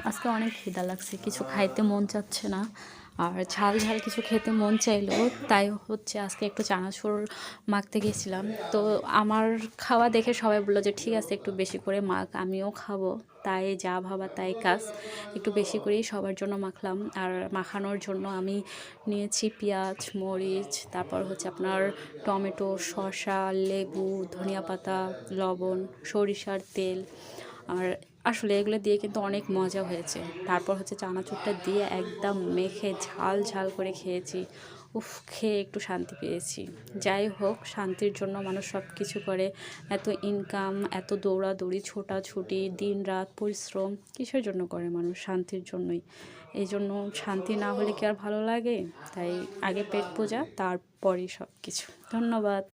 আজকে অনেক খিদা লাগছে, কিছু খাইতে মন চাচ্ছে না। আর ঝাল ঝাল কিছু খেতে মন চাইলো, তাই হচ্ছে আজকে একটু চানাচুর মাখতে গেছিলাম। তো আমার খাওয়া দেখে সবাই বললো যে ঠিক আছে একটু বেশি করে মাখ, আমিও খাবো। তাই যা ভাবা তাই কাজ, একটু বেশি করেই সবার জন্য মাখলাম। আর মাখানোর জন্য আমি নিয়েছি পেঁয়াজ, মরিচ, তারপর হচ্ছে আপনার টমেটো, শসা, লেবু, ধনিয়া পাতা, লবণ, সরিষার তেল। আর আসলে এগুলো দিয়ে কিন্তু অনেক মজা হয়েছে। তারপর হচ্ছে চানাচুরটা দিয়ে একদম মেখে ঝাল ঝাল করে খেয়েছি। উফ, খেয়ে একটু শান্তি পেয়েছি। যাই হোক, শান্তির জন্য মানুষ সব কিছু করে। এত ইনকাম, এত দৌড়াদৌড়ি, ছোটাছুটি, দিন রাত পরিশ্রম কিসের জন্য করে মানুষ? শান্তির জন্যই। এই জন্য শান্তি না হলে কি আর ভালো লাগে? তাই আগে পেট পূজা, তারপরই সব কিছু। ধন্যবাদ।